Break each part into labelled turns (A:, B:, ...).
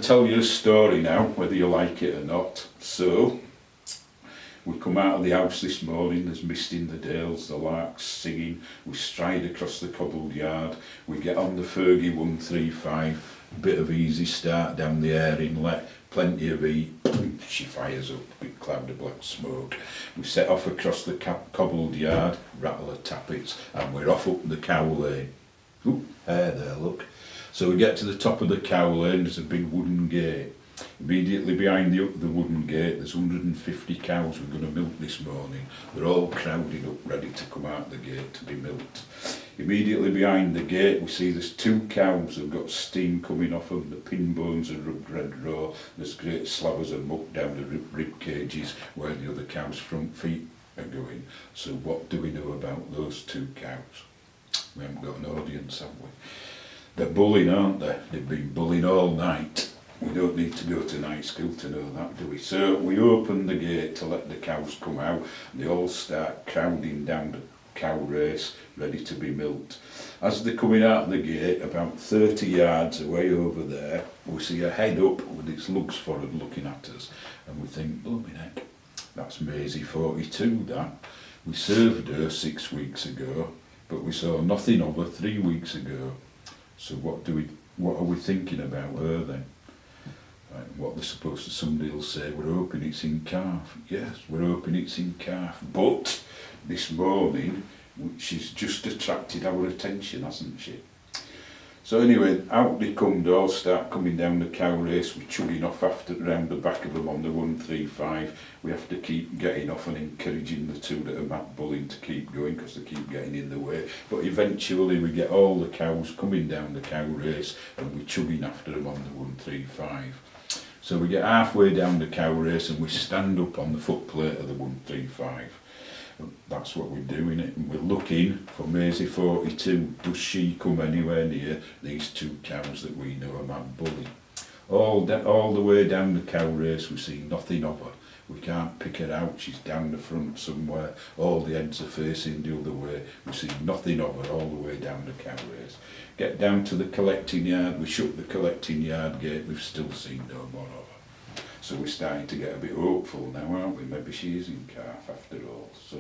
A: tell you a story now, whether you like it or not. So, we come out of the house this morning, there's mist in the dales, the larks singing, we stride across the cobbled yard, we get on the Fergie 135, a bit of easy start down the air inlet, plenty of heat, she fires up, big cloud of black smoke. We set off across the cobbled yard, rattle her tappets, and we're off up the cow lane. Ooh, there, look. So we get to the top of the cow lane, there's a big wooden gate. Immediately behind the wooden gate, there's 150 cows we're going to milk this morning. They're all crowded up, ready to come out the gate to be milked. Immediately behind the gate, we see there's 2 cows who've got steam coming off them, the pin bones are rubbed red raw, there's great slavers of muck down the rib cages where the other cow's front feet are going. So what do we know about those 2 cows? We haven't got an audience, have we? They're bulling, aren't they? They've been bulling all night. We don't need to go to night school to know that, do we? So we open the gate to let the cows come out, and they all start crowding down the cow race, ready to be milked. As they're coming out of the gate, about 30 yards away over there, we see a head up with its lugs forward looking at us, and we think, blooming heck, that's Maisie 42, that. We served her 6 weeks ago, but we saw nothing of her 3 weeks ago. So what are we thinking about her then? Right, what they're supposed to, somebody will say, we're hoping it's in calf. Yes, we're hoping it's in calf. But this morning, she's just attracted our attention, hasn't she? So anyway, out they come, they all start coming down the cow race. We're chugging off round the back of them on the 135. We have to keep getting off and encouraging the 2 that are mat bulling to keep going because they keep getting in the way. But eventually we get all the cows coming down the cow race and we're chugging after them on the 135. So we get halfway down the cow race and we stand up on the footplate of the 135. That's what we're doing it, and we're looking for Maisie 42. Does she come anywhere near these 2 cows that we know are mad bully? All the way down the cow race we see nothing of her. We can't pick her out, she's down the front somewhere, all the heads are facing the other way. We see nothing of her all the way down the cow race. Get down to the collecting yard, we shut the collecting yard gate, we've still seen no more of her. So we're starting to get a bit hopeful now, aren't we? Maybe she is in calf after all. So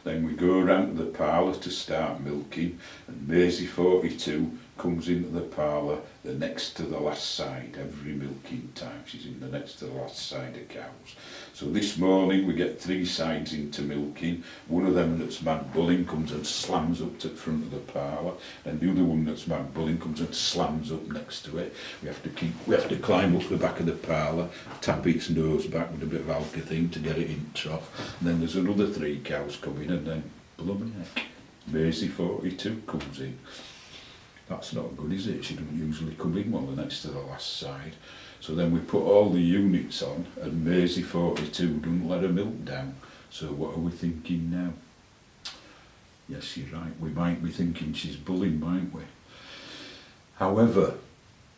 A: then we go around to the parlour to start milking, and Maisie 42 comes into the parlour the next to the last side. Every milking time she's in the next to the last side of cows. So this morning we get 3 sides into milking. One of them that's mad bulling comes and slams up to the front of the parlour, and the other one that's mad bulling comes and slams up next to it. We have to climb up the back of the parlour, tap its nose back with a bit of alka-thing to get it in trough. And then there's another 3 cows coming, and then blooming heck, Maisie 42 comes in. That's not good, is it? She doesn't usually come in one the next to the last side. So then we put all the units on, and Maisie 42 doesn't let her milk down. So what are we thinking now? Yes, you're right, we might be thinking she's bullying, mightn't we? However,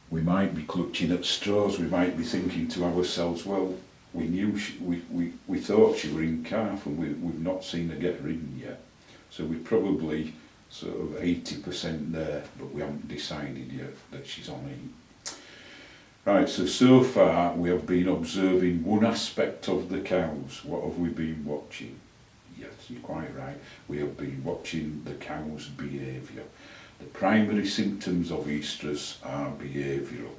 A: we might be clutching at straws. We might be thinking to ourselves, well, we knew we thought she were in calf, and we've not seen her get ridden yet. So we probably sort of 80% there, but we haven't decided yet that she's on heat. Right, so far we have been observing one aspect of the cows. What have we been watching? Yes, you're quite right. We have been watching the cow's behaviour. The primary symptoms of oestrus are behavioural.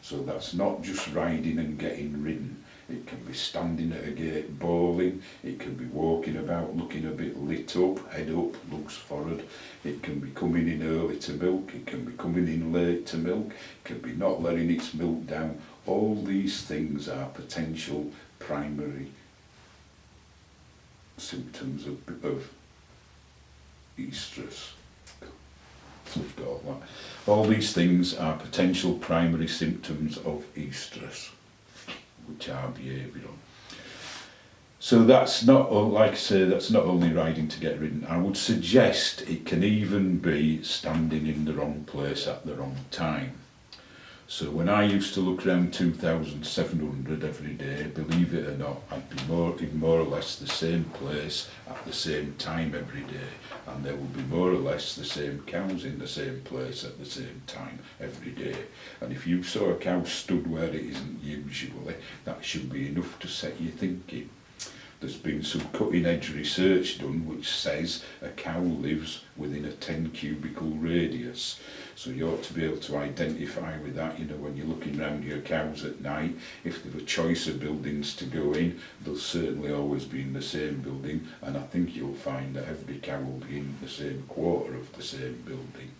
A: So that's not just riding and getting ridden. It can be standing at a gate bawling, it can be walking about looking a bit lit up, head up, looks forward. It can be coming in early to milk, it can be coming in late to milk, it can be not letting its milk down. All these things are potential primary symptoms of oestrus. All these things are potential primary symptoms of oestrus, which are behavioural. So that's not, like I say, that's not only riding to get ridden. I would suggest it can even be standing in the wrong place at the wrong time. So when I used to look around 2,700 every day, believe it or not, I'd be in more or less the same place at the same time every day, and there would be more or less the same cows in the same place at the same time every day. And if you saw a cow stood where it isn't usually, that should be enough to set you thinking. There's been some cutting edge research done which says a cow lives within a 10 cubicle radius. So you ought to be able to identify with that, you know, when you're looking round your cows at night. If there were choice of buildings to go in, they'll certainly always be in the same building, and I think you'll find that every cow will be in the same quarter of the same building.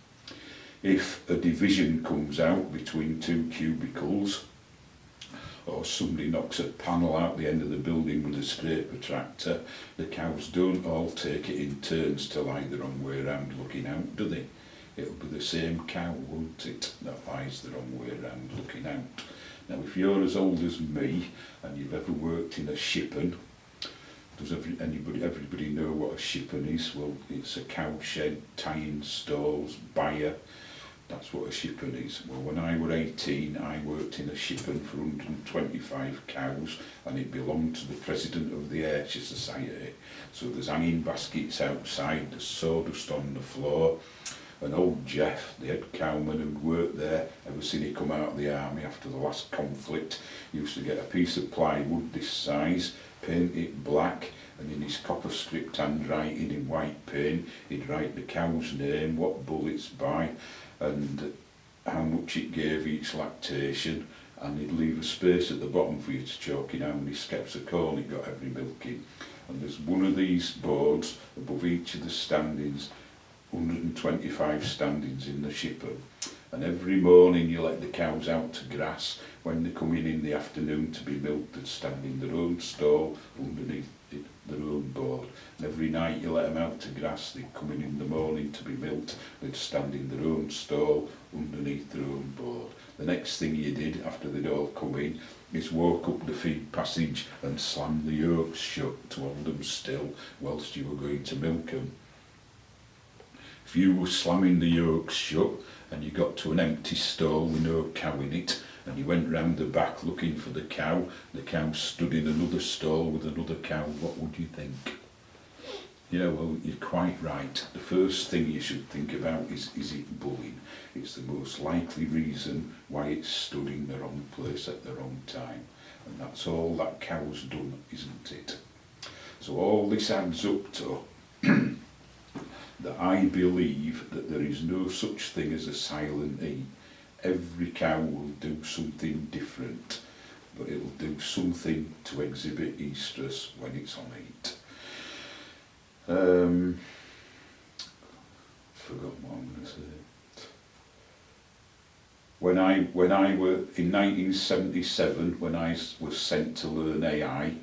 A: If a division comes out between two cubicles, or somebody knocks a panel out the end of the building with a scraper tractor, the cows don't all take it in turns to lie the wrong way around looking out, do they? It'll be the same cow, won't it, that lies the wrong way around looking out. Now if you're as old as me and you've ever worked in a shippen, does everybody know what a shippen is? Well, it's a cow shed, tying stalls, byre. That's what a shippen is. Well, when I was 18, I worked in a shippen for 125 cows, and it belonged to the president of the Ayrshire Society. So there's hanging baskets outside, there's sawdust on the floor, and old Jeff, the head cowman who'd worked there, ever since he come out of the army after the last conflict, used to get a piece of plywood this size, paint it black, and in his copper script handwriting in white paint, he'd write the cow's name, what bull it's by, and how much it gave each lactation, and he'd leave a space at the bottom for you to chalk in how many skeps of corn it got every milking. And there's one of these boards above each of the standings, 125 standings in the shippen, and every morning you let the cows out to grass. When they come in the afternoon to be milked, they'd stand in their own stall underneath their own board, and every night you let them out to grass. They'd come in the morning to be milked, they'd stand in their own stall underneath their own board. The next thing you did after they'd all come in is walk up the feed passage and slam the yokes shut to hold them still whilst you were going to milk them. If you were slamming the yokes shut and you got to an empty stall with no cow in it, and you went round the back looking for the cow stood in another stall with another cow, what would you think? Yeah, well, you're quite right. The first thing you should think about is it bullying? It's the most likely reason why it's stood in the wrong place at the wrong time. And that's all that cow's done, isn't it? So all this adds up to that I believe that there is no such thing as a silent E. Every cow will do something different, but it will do something to exhibit estrus when it's on heat. Forgot what I'm going to say. When I were in 1977, when I was sent to learn AI,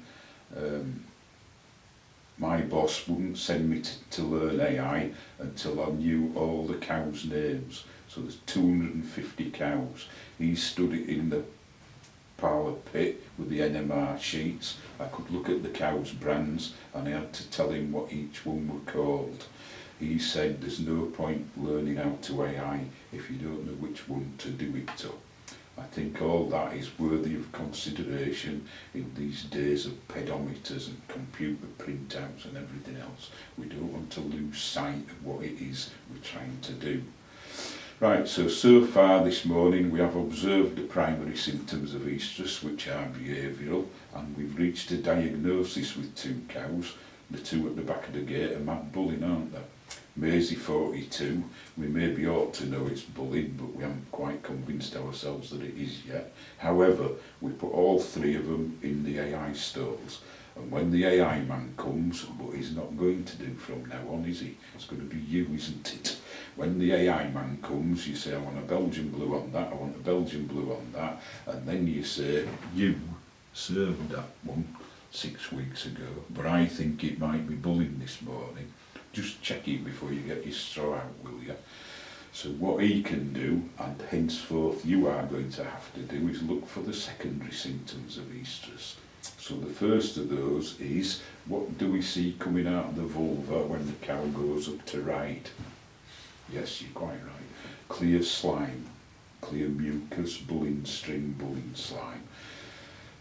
A: my boss wouldn't send me to learn AI until I knew all the cows' names. So there's 250 cows. He stood in the parlour pit with the NMR sheets. I could look at the cows' brands and I had to tell him what each one were called. He said there's no point learning how to AI if you don't know which one to do it to. I think all that is worthy of consideration in these days of pedometers and computer printouts and everything else. We don't want to lose sight of what it is we're trying to do. Right, so far this morning we have observed the primary symptoms of estrus, which are behavioural, and we've reached a diagnosis with two cows. The two at the back of the gate are mad bulling, aren't they? Maisie 42, we maybe ought to know it's bullying, but we haven't quite convinced ourselves that it is yet. However, we put all three of them in the AI stalls, and when the AI man comes, but he's not going to do from now on, is he? It's going to be you, isn't it? When the AI man comes, you say, I want a Belgian blue on that, I want a Belgian blue on that, and then you say, you served that one 6 weeks ago, but I think it might be bullying this morning. Just check it before you get your straw out, will you? So what he can do, and henceforth you are going to have to do, is look for the secondary symptoms of estrus. So the first of those is, what do we see coming out of the vulva when the cow goes up to ride? Yes, you're quite right. Clear slime clear mucus, bulling string, bulling slime.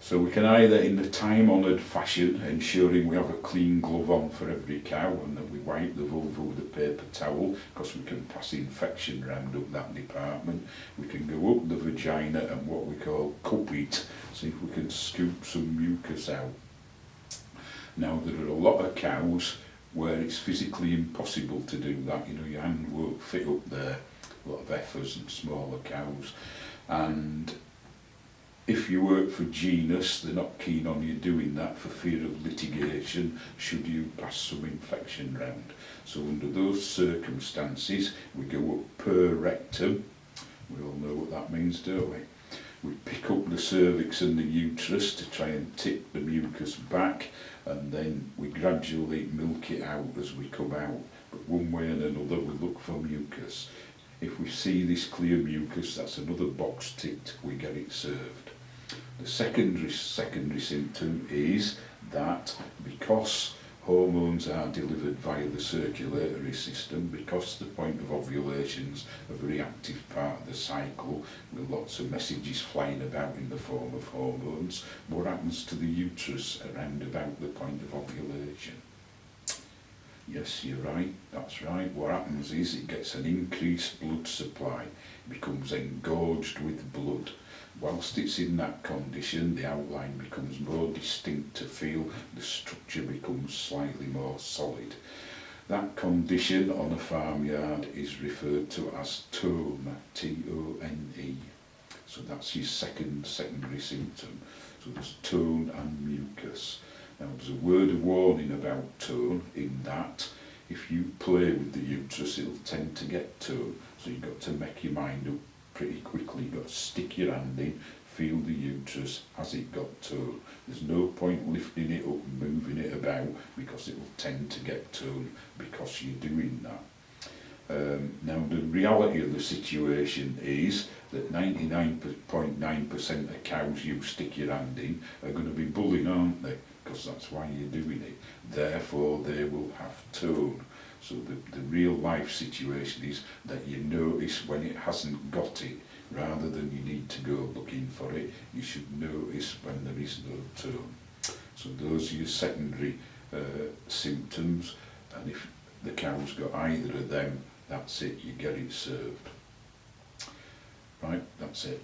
A: So we can either, in the time-honoured fashion, ensuring we have a clean glove on for every cow and that we wipe the vulva with a paper towel because we can pass infection round up that department. We can go up the vagina and what we call cup it, see if we can scoop some mucus out. Now there are a lot of cows where it's physically impossible to do that, you know, your hand won't fit up there, a lot of heifers and smaller cows, and if you work for genus, they're not keen on you doing that for fear of litigation should you pass some infection round. So under those circumstances, we go up per rectum. We all know what that means, don't we? We pick up the cervix and the uterus to try and tip the mucus back, and then we gradually milk it out as we come out. But one way and another, we look for mucus. If we see this clear mucus, that's another box ticked, we get it served. The secondary symptom is that because hormones are delivered via the circulatory system, because the point of ovulation is a very active part of the cycle, with lots of messages flying about in the form of hormones, what happens to the uterus around about the point of ovulation? Yes, you're right, that's right. What happens is it gets an increased blood supply, becomes engorged with blood. Whilst it's in that condition, the outline becomes more distinct to feel, the structure becomes slightly more solid. That condition on a farmyard is referred to as tone, T-O-N-E. So that's your secondary symptom. So there's tone and mucus. Now there's a word of warning about tone in that if you play with the uterus it'll tend to get tone. So you've got to make your mind up pretty quickly. You've got to stick your hand in, feel the uterus, has it got tone. There's no point lifting it up and moving it about because it will tend to get tone because you're doing that. Now the reality of the situation is that 99.9% of cows you stick your hand in are going to be bulling, aren't they? Because that's why you're doing it. Therefore they will have tone. So the real life situation is that you notice when it hasn't got it, rather than you need to go looking for it, you should notice when there is no tone. So those are your secondary symptoms, and if the cow's got either of them, that's it, you get it served. Right, that's it.